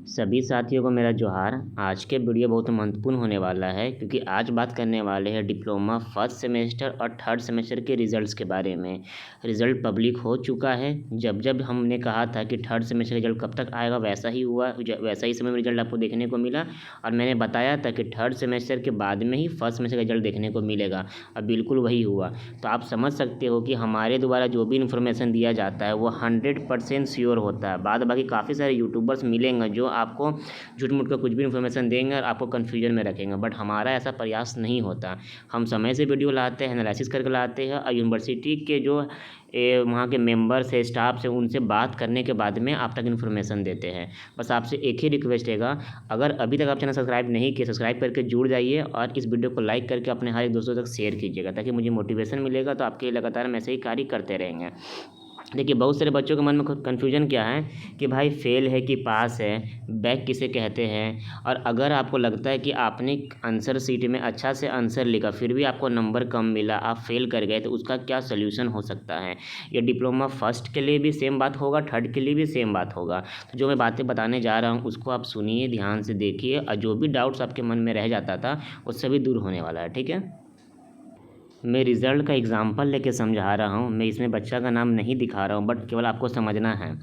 सभी साथियों को मेरा जोहार। आज के वीडियो बहुत महत्वपूर्ण होने वाला है क्योंकि आज बात करने वाले हैं डिप्लोमा फर्स्ट सेमेस्टर और थर्ड सेमेस्टर के रिज़ल्ट्स के बारे में। रिज़ल्ट पब्लिक हो चुका है। जब जब हमने कहा था कि थर्ड सेमेस्टर रिज़ल्ट कब तक आएगा वैसा ही हुआ, वैसा ही समय में रिज़ल्ट आपको देखने को मिला। और मैंने बताया था कि थर्ड सेमेस्टर के बाद में ही फर्स्ट सेमेस्टर का रिज़ल्ट देखने को मिलेगा और बिल्कुल वही हुआ। तो आप समझ सकते हो कि हमारे द्वारा जो भी इन्फॉर्मेशन दिया जाता है वो 100% श्योर होता है। बाद बाकी काफ़ी सारे यूट्यूबर्स मिलेंगे जो आपको झूठ मूठ का कुछ भी इन्फॉर्मेशन देंगे और आपको कन्फ्यूजन में रखेंगे, बट हमारा ऐसा प्रयास नहीं होता। हम समय से वीडियो लाते हैं, एनालिसिस करके लाते हैं और यूनिवर्सिटी के जो वहाँ के मेंबर्स है, स्टाफ से, उनसे बात करने के बाद में आप तक इन्फॉर्मेशन देते हैं। बस आपसे एक ही रिक्वेस्ट रहेगा, अगर अभी तक आप चैनल सब्सक्राइब नहीं किए, सब्सक्राइब करके जुड़ जाइए और इस वीडियो को लाइक करके अपने हर एक दोस्तों तक शेयर कीजिएगा ताकि मुझे मोटिवेशन मिलेगा। तो आपके लगातार हम ऐसे ही कार्य करते रहेंगे। देखिए, बहुत सारे बच्चों के मन में कन्फ्यूजन क्या है कि भाई फेल है कि पास है, बैक किसे कहते हैं। और अगर आपको लगता है कि आपने आंसर शीट में अच्छा से आंसर लिखा फिर भी आपको नंबर कम मिला, आप फेल कर गए, तो उसका क्या सल्यूशन हो सकता है। ये डिप्लोमा फर्स्ट के लिए भी सेम बात होगा, थर्ड के लिए भी सेम बात होगा। तो जो मैं बातें बताने जा रहा हूँ उसको आप सुनिए, ध्यान से देखिए और जो भी डाउट्स आपके मन में रह जाता था वो सभी दूर होने वाला है। ठीक है, मैं रिज़ल्ट का एग्जांपल लेके समझा रहा हूँ। मैं इसमें बच्चा का नाम नहीं दिखा रहा हूँ, बट केवल आपको समझना है।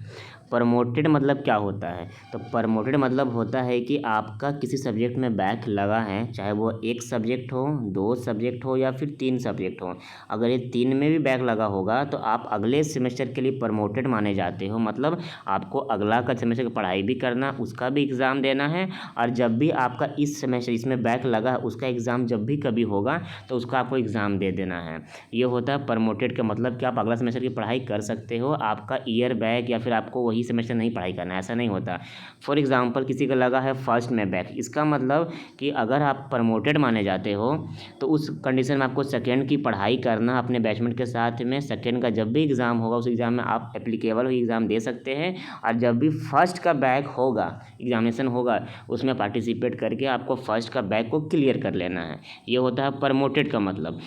प्रमोटेड मतलब क्या होता है। तो प्रमोटेड मतलब होता है कि आपका किसी सब्जेक्ट में बैक लगा है, चाहे वो एक सब्जेक्ट हो, दो सब्जेक्ट हो या फिर तीन सब्जेक्ट हो। अगर ये तीन में भी बैक लगा होगा तो आप अगले सेमेस्टर के लिए प्रमोटेड माने जाते हो। मतलब आपको अगला का सेमेस्टर की पढ़ाई भी करना, उसका भी एग्ज़ाम देना है, और जब भी आपका इस सेमेस्टर इसमें बैक लगा है उसका एग्ज़ाम जब भी कभी होगा तो उसका आपको एग्ज़ाम दे देना है। ये होता है प्रमोटेड का मतलब कि आप अगला सेमेस्टर की पढ़ाई कर सकते हो। आपका ईयर बैक या फिर आपको वही सेमेस्टर नहीं पढ़ाई करना है, ऐसा नहीं होता। फॉर एग्जांपल किसी का लगा है फर्स्ट में बैक, इसका मतलब कि अगर आप प्रमोटेड माने जाते हो तो उस कंडीशन में आपको सेकेंड की पढ़ाई करना अपने बैचमेट के साथ में। सेकेंड का जब भी एग्ज़ाम होगा उस एग्ज़ाम में आप एप्लीकेबल एग्ज़ाम दे सकते हैं, और जब भी फर्स्ट का बैक होगा, एग्जामिनेशन होगा, उसमें पार्टिसिपेट करके आपको फर्स्ट का बैक को क्लियर कर लेना है। ये होता है प्रमोटेड का मतलब।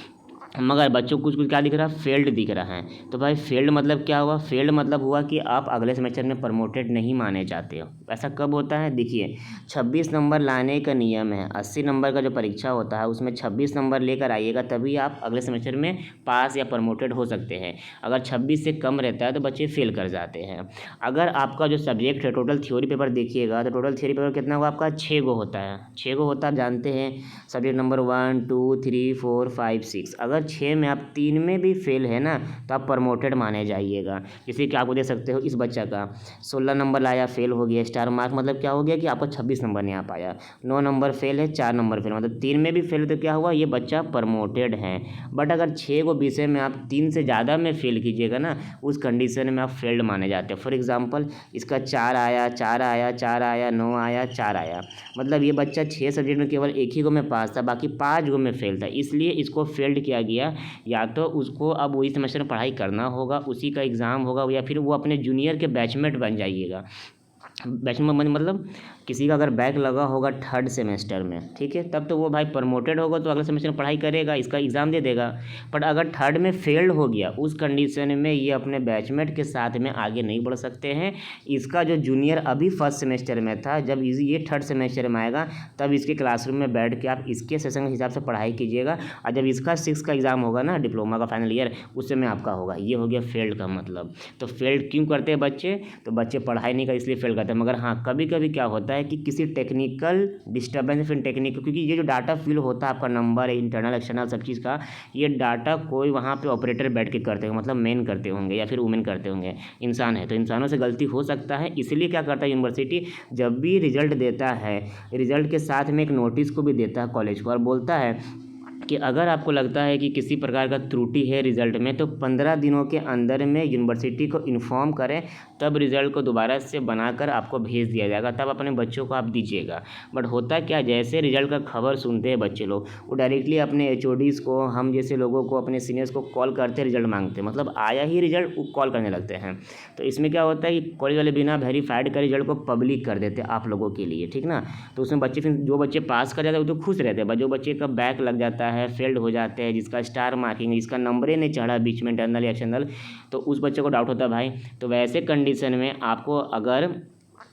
मगर बच्चों को कुछ क्या दिख रहा है, फेल्ड दिख रहा है। तो भाई फेल्ड मतलब क्या हुआ, फेल्ड मतलब हुआ कि आप अगले सेमेस्टर में प्रमोटेड नहीं माने जाते हो। ऐसा कब होता है, देखिए 26 नंबर लाने का नियम है। 80 नंबर का जो परीक्षा होता है उसमें 26 नंबर लेकर आइएगा तभी आप अगले सेमेस्टर में पास या प्रमोटेड हो सकते हैं। अगर 26 से कम रहता है तो बच्चे फेल कर जाते हैं। अगर आपका जो सब्जेक्ट है, टोटल थ्योरी पेपर देखिएगा तो टोटल थ्योरी पेपर कितना हुआ आपका, 6 गो होता है। 6 गो होता है, आप जानते हैं, सब्जेक्ट नंबर 1 2 3 4 5 6। अगर 6 में आप 3 में भी फेल है ना तो आप प्रमोटेड माने जाइएगा। जैसे कि आपको दे सकते हो, इस बच्चा का 16 नंबर लाया, फेल हो गया, स्टार मार्क मतलब क्या हो गया कि आपको 26 नंबर नहीं आ पाया। 9 नंबर फेल है, 4 नंबर फेल, मतलब 3 में भी फेल है, तो क्या हुआ, ये बच्चा प्रमोटेड है। बट अगर 6 को विषय में आप 3 से ज़्यादा में फेल कीजिएगा ना, उस कंडीशन में आप फेल्ड माने जाते हैं। फॉर एग्जाम्पल इसका 4 आया, 4 आया, 4 आया, 9 आया, 4 आया, मतलब ये बच्चा 6 सब्जेक्ट में केवल एक ही गो में पास था, बाकी 5 गो में फेल था, इसलिए इसको फेल्ड किया गया। या तो उसको अब वही सेमेस्टर में पढ़ाई करना होगा, उसी का एग्ज़ाम होगा, या फिर वो अपने जूनियर के बैचमेट बन जाइएगा। बैचमेट मतलब किसी का अगर बैक लगा होगा थर्ड सेमेस्टर में, ठीक है, तब तो वो भाई प्रमोटेड होगा तो अगले सेमेस्टर में पढ़ाई करेगा, इसका एग्ज़ाम दे देगा। बट अगर थर्ड में फेल्ड हो गया, उस कंडीशन में ये अपने बैचमेट के साथ में आगे नहीं बढ़ सकते हैं। इसका जो जूनियर अभी फर्स्ट सेमेस्टर में था, जब ये थर्ड सेमेस्टर में आएगा तब इसके क्लासरूम में बैठ के आप इसके सेशन के हिसाब से पढ़ाई कीजिएगा, और जब इसका 6 का एग्ज़ाम होगा ना, डिप्लोमा का फाइनल ईयर, उस समय आपका होगा। ये हो गया फेल्ड का मतलब। तो फेल्ड क्यों करते हैं बच्चे, तो बच्चे पढ़ाई नहीं कर इसलिए फेल करते हैं। मगर हाँ, कभी कभी क्या होता है कि किसी टेक्निकल डिस्टर्बेंस, फिर टेक्निकल, क्योंकि ये जो डाटा फिल होता है आपका नंबर इंटरनल एक्सटर्नल सब चीज़ का, ये डाटा कोई वहाँ पे ऑपरेटर बैठ के करते होंगे, मतलब मेन करते होंगे या फिर वुमेन करते होंगे। इंसान है तो इंसानों से गलती हो सकता है, इसलिए क्या करता है यूनिवर्सिटी, जब भी रिजल्ट देता है, रिजल्ट के साथ में एक नोटिस को भी देता है कॉलेज को, और बोलता है कि अगर आपको लगता है कि किसी प्रकार का त्रुटि है रिज़ल्ट में तो 15 दिनों के अंदर में यूनिवर्सिटी को इन्फॉर्म करें, तब रिज़ल्ट को दोबारा से बनाकर आपको भेज दिया जाएगा, तब अपने बच्चों को आप दीजिएगा। बट होता क्या, जैसे रिज़ल्ट का खबर सुनते हैं बच्चे लोग, वो डायरेक्टली अपने एचओडीज़ को, हम जैसे लोगों को, अपने सीनियर्स को कॉल करते हैं, रिज़ल्ट मांगते हैं, मतलब आया ही रिज़ल्ट वो कॉल करने लगते हैं। तो इसमें क्या होता है कि कॉलेज वाले बिना वेरीफाइड का रिज़ल्ट को पब्लिक कर देते हैं आप लोगों के लिए, ठीक ना। तो उसमें बच्चे, फिर जो बच्चे पास कर जाते हैं वो तो खुश रहते हैं, जो बच्चे का बैक लग जाता है, फेल्ड हो जाते हैं, जिसका स्टार मार्किंग, जिसका नंबरे नहीं चढ़ा बीच में इंटरनल या एक्सटर्नल, तो उस बच्चे को डाउट होता है भाई। तो वैसे कंडीशन में आपको अगर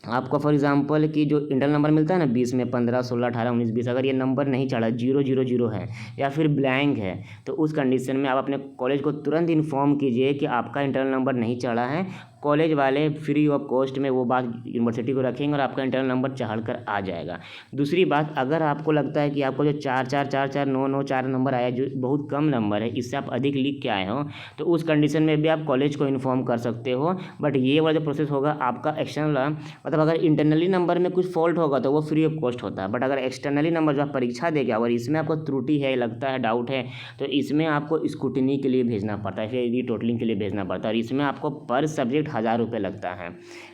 आपको फॉर एग्जांपल कि जो इंटरनल नंबर मिलता है ना 20 में 15 16 18 19 20, अगर ये नंबर नहीं चढ़ा 000 है या फिर ब्लैंक है, तो उस कंडीशन में आप अपने कॉलेज को तुरंत इन्फॉर्म कीजिए कि आपका इंटरनल नंबर नहीं चढ़ा है। कॉलेज वाले फ्री ऑफ कॉस्ट में वो बात यूनिवर्सिटी को रखेंगे और आपका इंटरनल नंबर चढ़ कर आ जाएगा। दूसरी बात, अगर आपको लगता है कि आपको जो 4 नंबर आया जो बहुत कम नंबर है, इससे आप अधिक लिख के आए हो, तो उस कंडीशन में भी आप कॉलेज को इन्फॉर्म कर सकते हो। बट ये वाला जो प्रोसेस होगा आपका एक्सटर्नल, मतलब अगर इंटरनली नंबर में कुछ फॉल्ट होगा तो वो फ्री ऑफ कॉस्ट होता है। बट अगर एक्सटर्नली नंबर जो आप परीक्षा देगा अगर इसमें आपको त्रुटि है, लगता है डाउट है, तो इसमें आपको स्क्रूटिनी के लिए भेजना पड़ता है, फिर रीटोटलिंग के लिए भेजना पड़ता है, और इसमें आपको पर सब्जेक्ट 1000 रुपये लगता है।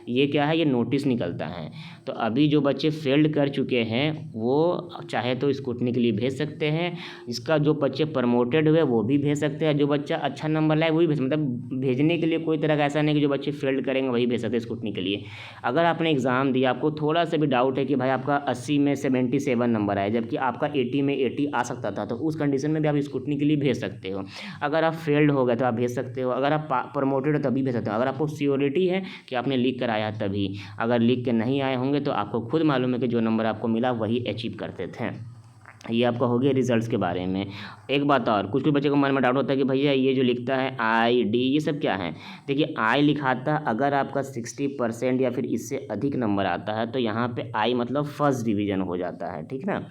ये क्या है, ये नोटिस निकलता है। तो अभी जो बच्चे फेल्ड कर चुके हैं वो चाहे तो स्क्रूटिनी के लिए भेज सकते हैं। इसका जो बच्चे प्रमोटेड हुए वो भी भेज सकते हैं, जो बच्चा अच्छा नंबर लाए वो भी भेज, मतलब भेजने के लिए कोई तरह का ऐसा नहीं कि जो बच्चे फेल्ड करेंगे वही भेज सकते हैं स्क्रूटिनी के लिए। अगर आपने एग्ज़ाम दिया, आपको थोड़ा सा भी डाउट है कि भाई आपका 80 में 77 नंबर आया जबकि आपका 80 में 80 आ सकता था, तो उस कंडीशन में भी आप स्क्रूटिनी के लिए भेज सकते हो। अगर आप फेल्ड हो गए तो आप भेज सकते हो, अगर आप प्रमोटेड हो तभी भेज सकते हो, अगर आपको श्योरिटी है कि आपने लिख कर आया तभी। अगर लिख के नहीं आए होंगे तो आपको खुद मालूम है कि जो नंबर आपको मिला वही अचीव करते थे। ये आपका हो गया रिजल्ट्स के बारे में। एक बात और, कुछ कुछ बच्चे को मन में डाउट होता है कि भैया ये जो लिखता है आई डी ये सब क्या है। देखिए आई लिखाता अगर आपका 60% या फिर इससे अधिक नंबर आता है तो यहाँ पे आई मतलब फर्स्ट डिवीज़न हो जाता है, ठीक ना।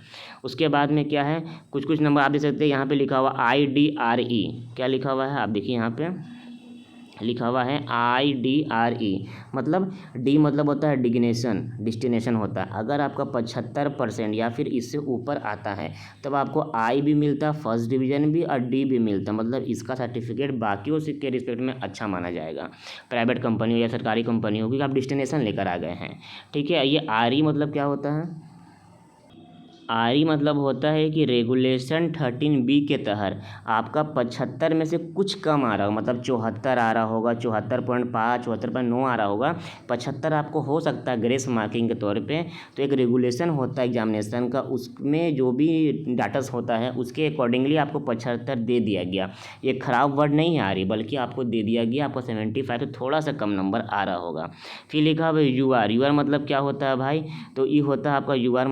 उसके बाद में क्या है, कुछ कुछ नंबर आप देख सकते हैं यहाँ पे लिखा हुआ IDRE, क्या लिखा हुआ है आप देखिए यहाँ पे लिखा हुआ है IDRE, मतलब डी मतलब होता है डिस्टिनेशन होता है। अगर आपका 75% या फिर इससे ऊपर आता है तब आपको आई भी मिलता, फर्स्ट डिवीज़न भी और डी भी मिलता, मतलब इसका सर्टिफिकेट बाकियों के रिस्पेक्ट में अच्छा माना जाएगा। प्राइवेट कंपनी हो या सरकारी कंपनी हो, क्योंकि आप डिस्टिनेशन लेकर आ गए हैं, ठीक है। ये RE मतलब क्या होता है, RE मतलब होता है कि रेगुलेशन 13B के तहत आपका 75 में से कुछ कम आ रहा होगा, मतलब 74 आ रहा होगा, 74.5 74.9 आ रहा होगा, 75 आपको हो सकता है ग्रेस मार्किंग के तौर पे। तो एक रेगुलेशन होता है एग्जामिनेशन का, उसमें जो भी डाटास होता है उसके अकॉर्डिंगली आपको 75 दे दिया गया। ये ख़राब वर्ड नहीं है RE, बल्कि आपको दे दिया गया, आपको 75 तो थोड़ा सा कम नंबर आ रहा होगा। फिर लिखा हुआ UR मतलब क्या होता है भाई, तो ये होता है आपका UR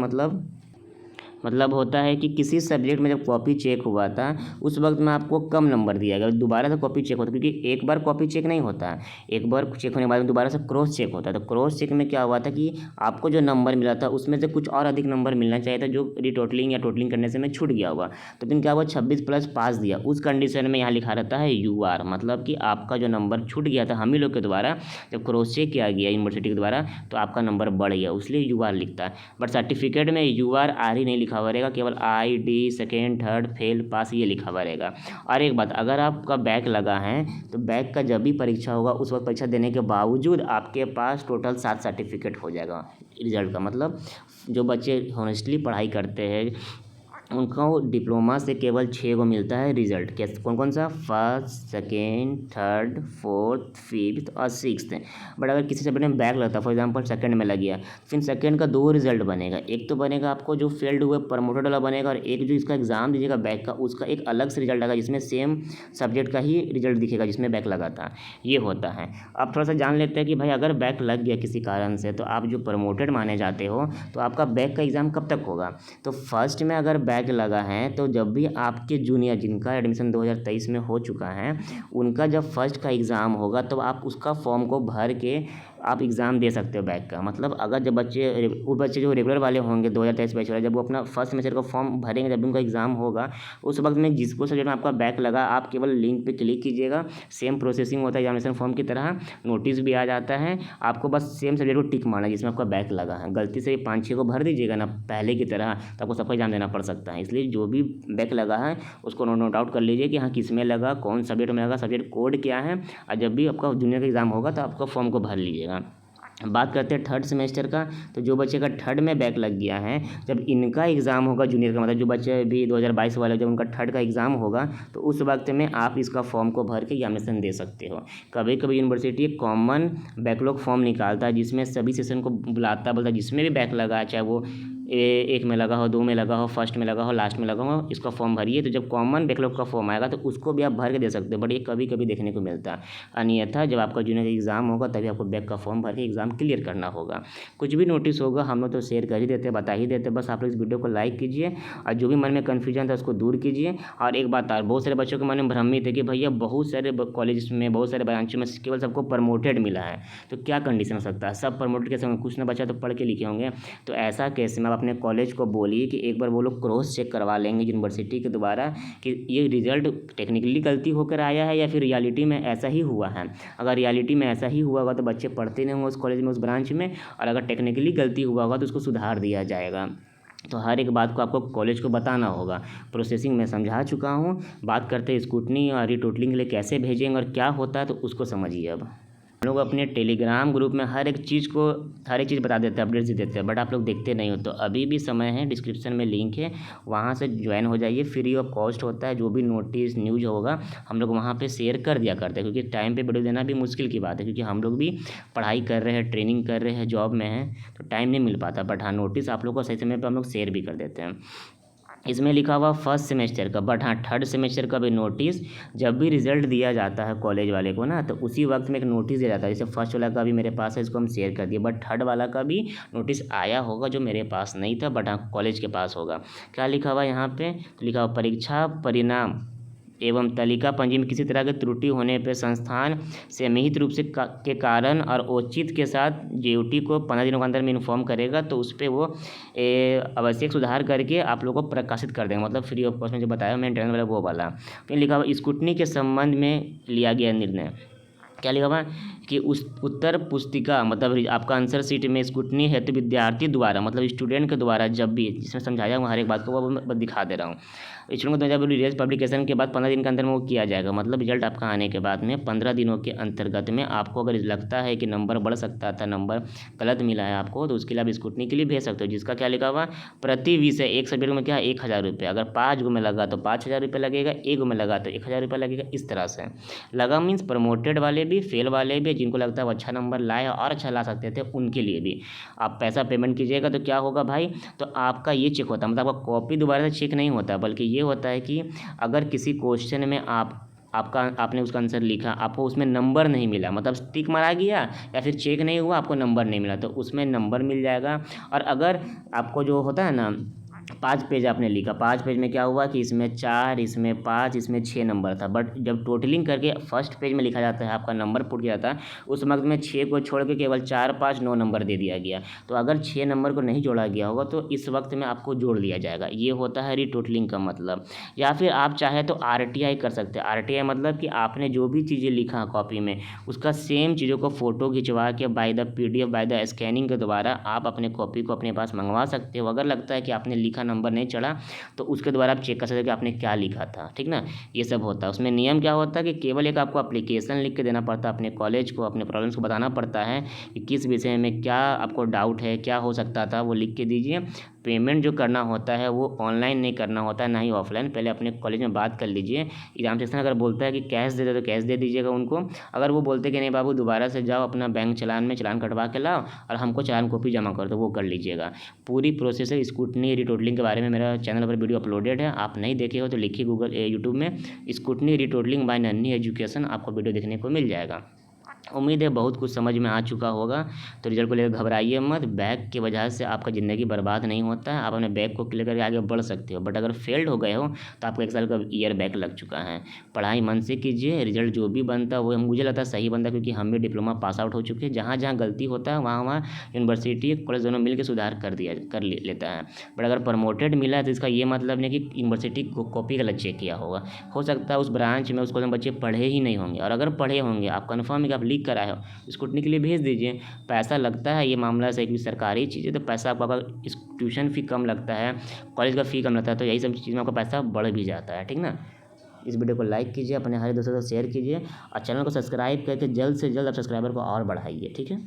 मतलब होता है कि किसी सब्जेक्ट में जब कॉपी चेक हुआ था उस वक्त में आपको कम नंबर दिया गया, दोबारा से कॉपी चेक होता है, क्योंकि एक बार कॉपी चेक नहीं होता है, एक बार चेक होने के बाद में दोबारा से क्रॉस चेक होता है। तो क्रॉस चेक में क्या हुआ था कि आपको जो नंबर मिला था उसमें से कुछ और अधिक नंबर मिलना चाहिए था, जो रिटोटलिंग या टोटलिंग करने से में छूट गया हुआ। तो फिर क्या हुआ, 26+ पास दिया, उस कंडीशन में यहाँ लिखा रहता है UR, मतलब कि आपका जो नंबर छूट गया था हम ही लोग के द्वारा, जब क्रॉस चेक किया गया यूनिवर्सिटी के द्वारा तो आपका नंबर बढ़ गया, इसलिए UR लिखता है। बट सर्टिफिकेट में UR RE नहीं लिखा हुआ रहेगा, केवल ID second third fail pass ये लिखा हुआ रहेगा। और एक बात, अगर आपका बैक लगा है तो बैक का जब भी परीक्षा होगा उस वक्त परीक्षा देने के बावजूद आपके पास टोटल 7 सर्टिफिकेट हो जाएगा रिजल्ट का। मतलब जो बच्चे हॉनेस्टली पढ़ाई करते हैं उनको डिप्लोमा से केवल 6 को मिलता है रिजल्ट। कैसे, कौन कौन सा, first second third fourth fifth और सिक्स्थ। बट अगर किसी सब्जेक्ट में बैक लगता है, फॉर एग्जांपल सेकंड में लग गया, फिर सेकंड का 2 रिजल्ट बनेगा, एक तो बनेगा आपको जो फेल्ड हुए प्रमोटेड वाला बनेगा, और एक जो इसका एग्जाम दीजिएगा बैक का उसका एक अलग से रिजल्ट आएगा जिसमें सेम सब्जेक्ट का ही रिजल्ट दिखेगा जिसमें बैक लगा था। ये होता है। अब थोड़ा सा जान लेते हैं कि भाई अगर बैक लग गया किसी कारण से तो आप जो प्रमोटेड माने जाते हो तो आपका बैक का एग्ज़ाम कब तक होगा। तो फर्स्ट में अगर बैक लगा है तो जब भी आपके जूनियर जिनका एडमिशन 2023 में हो चुका है उनका जब फर्स्ट का एग्ज़ाम होगा तो आप उसका फॉर्म को भर के आप एग्ज़ाम दे सकते हो बैक का। मतलब अगर जब वो बच्चे जो रेगुलर वाले होंगे 2023 बैच वाले, जब वो अपना फर्स्ट सेमेस्टर का फॉर्म भरेंगे, जब उनका एग्ज़ाम होगा उस वक्त में जिसको सब्जेक्ट में आपका बैक लगा आप केवल लिंक पे क्लिक कीजिएगा, सेम प्रोसेसिंग होता है एग्जामिनेशन फॉर्म की तरह, नोटिस भी आ जाता है, आपको बस सेम सब्जेक्ट को टिक मारना है जिसमें आपका बैक लगा है। गलती से 5-6 को भर दीजिएगा ना पहले की तरह तो आपको सबका एग्जाम देना पड़ सकता है। इसलिए जो भी बैक लगा है उसको नोट आउट कर लीजिए कि हाँ किस में लगा, कौन सब्जेक्ट में लगा, सब्जेक्ट कोड क्या है, और जब भी आपका जूनियर का एग्ज़ाम होगा तो आपका फॉर्म को भर लीजिएगा। बात करते हैं थर्ड सेमेस्टर का, तो जो बच्चे का थर्ड में बैक लग गया है जब इनका एग्ज़ाम होगा जूनियर का, मतलब जो बच्चे भी 2022 वाले जब उनका थर्ड का एग्ज़ाम होगा तो उस वक्त में आप इसका फॉर्म को भर के एग्जामिनेशन दे सकते हो। कभी कभी यूनिवर्सिटी एक कॉमन बैकलॉग फॉर्म निकालता है जिसमें सभी सेशन को बुलाता बोलता है जिसमें भी बैक लगा है, चाहे वो एक में लगा हो, 2 में लगा हो, फर्स्ट में लगा हो, लास्ट में लगा हो, इसका फॉर्म भरिए। तो जब कॉमन बैकलॉग का फॉर्म आएगा तो उसको भी आप भर के दे सकते हो, बट ये कभी कभी देखने को मिलता है। अन्यथा जब आपका जूनियर एग्ज़ाम होगा तभी आपको बैक का फॉर्म भर के एग्ज़ाम क्लियर करना होगा। कुछ भी नोटिस होगा हम लोग तो शेयर कर ही देते, बता ही देते, बस आप लोग इस वीडियो को लाइक कीजिए और जो भी मन में कन्फ्यूजन था उसको दूर कीजिए। और एक बात और, बहुत सारे बच्चों के मन में भ्रमित है कि भैया बहुत सारे कॉलेज में, बहुत सारे ब्रांचों में केवल सबको प्रमोटेड मिला है, तो क्या कंडीशन हो सकता है, सब प्रमोटेड कैसे होंगे, कुछ ना बच्चा तो पढ़ के लिखे होंगे। तो ऐसा केस में आप अपने कॉलेज को बोलिए कि एक बार वो लोग क्रॉस चेक करवा लेंगे यूनिवर्सिटी के द्वारा कि ये रिजल्ट टेक्निकली गलती होकर आया है या फिर रियलिटी में ऐसा ही हुआ है। अगर रियलिटी में ऐसा ही हुआ होगा तो बच्चे पढ़ते नहीं होंगे उस कॉलेज में, उस ब्रांच में, और अगर टेक्निकली गलती हुआ होगा तो उसको सुधार दिया जाएगा। तो हर एक बात को आपको कॉलेज को बताना होगा। प्रोसेसिंग में समझा चुका हूँ। बात करते हैं स्कूटनी और रीटोटलिंग के लिए कैसे भेजेंगे और क्या होता है, तो उसको समझिए। अब हम लोग अपने टेलीग्राम ग्रुप में हर एक चीज़ बता देते हैं, अपडेट्स देते हैं, बट आप लोग देखते नहीं हो। तो अभी भी समय है, डिस्क्रिप्शन में लिंक है, वहाँ से ज्वाइन हो जाइए। फ्री ऑफ कॉस्ट होता है, जो भी नोटिस न्यूज़ होगा हम लोग वहाँ पे शेयर कर दिया करते हैं, क्योंकि टाइम पे वीडियो देना भी मुश्किल की बात है, क्योंकि हम लोग भी पढ़ाई कर रहे हैं, ट्रेनिंग कर रहे हैं, जॉब में हैं, तो टाइम नहीं मिल पाता। बट हाँ, नोटिस आप लोग को सही समय पर हम लोग शेयर भी कर देते हैं। इसमें लिखा हुआ फर्स्ट सेमेस्टर का, बट हाँ थर्ड सेमेस्टर का भी नोटिस जब भी रिजल्ट दिया जाता है कॉलेज वाले को ना, तो उसी वक्त में एक नोटिस दिया जाता है। जैसे फर्स्ट वाला का भी मेरे पास है, इसको हम शेयर कर दिए, बट थर्ड वाला का भी नोटिस आया होगा जो मेरे पास नहीं था, बट हाँ कॉलेज के पास होगा। क्या लिखा हुआ यहाँ पे, तो लिखा हुआ परीक्षा परिणाम एवं तालिका पंजी में किसी तरह की त्रुटि होने पर संस्थान से निहित रूप से के कारण और औचित के साथ जेयूटी को 15 दिनों के अंदर में इन्फॉर्म करेगा, तो उस पर वो आवश्यक सुधार करके आप लोगों को प्रकाशित कर देंगे। मतलब फ्री ऑफ कॉस्ट में जो बताया मैंने इंटरनल वाला वो वाला। फिर लिखा हुआ स्कूटनी के संबंध में लिया गया निर्णय। क्या लिखा हुआ कि उस उत्तर पुस्तिका मतलब आपका आंसर सीट में स्कूटनी है तो विद्यार्थी द्वारा मतलब स्टूडेंट के द्वारा जब भी, जिसमें समझाया हूँ हर एक बात को, वो मैं दिखा दे रहा हूँ। स्टूडेंट को जब रिजल्ट पब्लिकेशन के बाद 15 दिन के अंदर में वो किया जाएगा। मतलब रिजल्ट आपका आने के बाद में 15 दिनों के अंतर्गत में आपको अगर लगता है कि नंबर बढ़ सकता था, नंबर गलत मिला है आपको, तो उसके लिए आप स्कूटनी के लिए भेज सकते हो। जिसका क्या लिखा हुआ, प्रति विषय एक सब्जेक्ट में क्या 1000 रुपये, अगर 5 गो में लगा तो 5000 रुपये लगेगा, 1 गो में लगा तो 1000 रुपये लगेगा। इस तरह से लगा मीन्स प्रमोटेड वाले भी, फेल वाले भी, जिनको लगता है वो अच्छा नंबर लाए और अच्छा ला सकते थे, उनके लिए भी आप पैसा पेमेंट कीजिएगा। तो क्या होगा भाई, तो आपका ये चेक होता है, मतलब आपका कॉपी दोबारा से चेक नहीं होता, बल्कि ये होता है कि अगर किसी क्वेश्चन में आपने उसका आंसर लिखा, आपको उसमें नंबर नहीं मिला, मतलब टिक मारा गया या फिर चेक नहीं हुआ, आपको नंबर नहीं मिला, तो उसमें नंबर मिल जाएगा। और अगर आपको जो होता है ना 5 पेज आपने लिखा, 5 पेज में क्या हुआ कि इसमें 4, इसमें 5, इसमें 6 नंबर था, बट जब टोटलिंग करके फर्स्ट पेज में लिखा जाता है, आपका नंबर पुट किया जाता है, उस वक्त में 6 को छोड़ के केवल 4, 5, 9 नंबर दे दिया गया। तो अगर 6 नंबर को नहीं जोड़ा गया होगा तो इस वक्त में आपको जोड़ लिया जाएगा। ये होता है रीटोटलिंग का मतलब। या फिर आप चाहे तो RTI कर सकते हैं। RTI मतलब कि आपने जो भी चीज़ें लिखा कॉपी में, उसका सेम चीज़ों को फ़ोटो खिंचवा के by the PDF by the scanning के द्वारा आप अपने कॉपी को अपने पास मंगवा सकते हो। अगर लगता है कि आपने लिखा नंबर नहीं चढ़ा तो उसके द्वारा आप चेक कर सकते हो कि आपने क्या लिखा था, ठीक ना। ये सब होता है। उसमें नियम क्या होता है कि केवल एक आपको एप्लीकेशन लिख के देना पड़ता है अपने कॉलेज को, अपने प्रॉब्लम्स को बताना पड़ता है कि किस विषय में क्या आपको डाउट है, क्या हो सकता था, वो लिख के दीजिए। पेमेंट जो करना होता है वो ऑनलाइन नहीं करना होता है, ना ही ऑफलाइन। पहले अपने कॉलेज में बात कर लीजिए। एग्जाम सेक्शन अगर बोलता है कि कैश दे दे तो कैश दे दीजिएगा उनको। अगर वो बोलते कि नहीं बाबू दोबारा से जाओ अपना बैंक चलान में चलान कटवा के लाओ और हमको चलान कॉपी जमा कर दो, वो कर लीजिएगा। पूरी प्रोसेस है। स्कूटनी रीटोटलिंग के बारे में मेरा चैनल पर वीडियो अपलोडेड है, आप नहीं देखे हो तो लिखिए यूट्यूब में स्कूटनी रीटोटलिंग बाय नन्ही एजुकेशन, आपको वीडियो देखने को मिल जाएगा। उम्मीद है बहुत कुछ समझ में आ चुका होगा। तो रिजल्ट को लेकर घबराइए मत। बैक की वजह से आपका ज़िंदगी बर्बाद नहीं होता है, आप अपने बैक को क्लियर करके आगे बढ़ सकते हो। बट अगर फेल्ड हो गए हो तो आपको 1 साल का ईयर बैक लग चुका है। पढ़ाई मन से कीजिए, रिजल्ट जो भी बनता है वो मुझे लगता है सही बनता है, क्योंकि हम भी डिप्लोमा पास आउट हो चुके हैं। जहाँ जहाँ गलती होता है वहाँ यूनिवर्सिटी कॉलेज दोनों मिल के सुधार लेता है। बट अगर प्रमोटेड मिला है तो इसका ये मतलब नहीं कि यूनिवर्सिटी को कॉपी गलत चेक किया होगा। हो सकता है उस ब्रांच में उसको बच्चे पढ़े ही नहीं होंगे, और अगर पढ़े होंगे आप कन्फर्म है कि आप लीक करा है, स्कूटनी के लिए भेज दीजिए। पैसा लगता है, ये मामला से कि सरकारी चीज़ है तो पैसा आपका अगर ट्यूशन फ़ी कम लगता है, कॉलेज का फ़ी कम लगता है, तो यही सब चीज़ में आपका पैसा बढ़ भी जाता है, ठीक ना। इस वीडियो को लाइक कीजिए, अपने हर दोस्तों को शेयर कीजिए और चैनल को सब्सक्राइब करके जल्द से जल्द आप सब्सक्राइबर को और बढ़ाइए, ठीक है।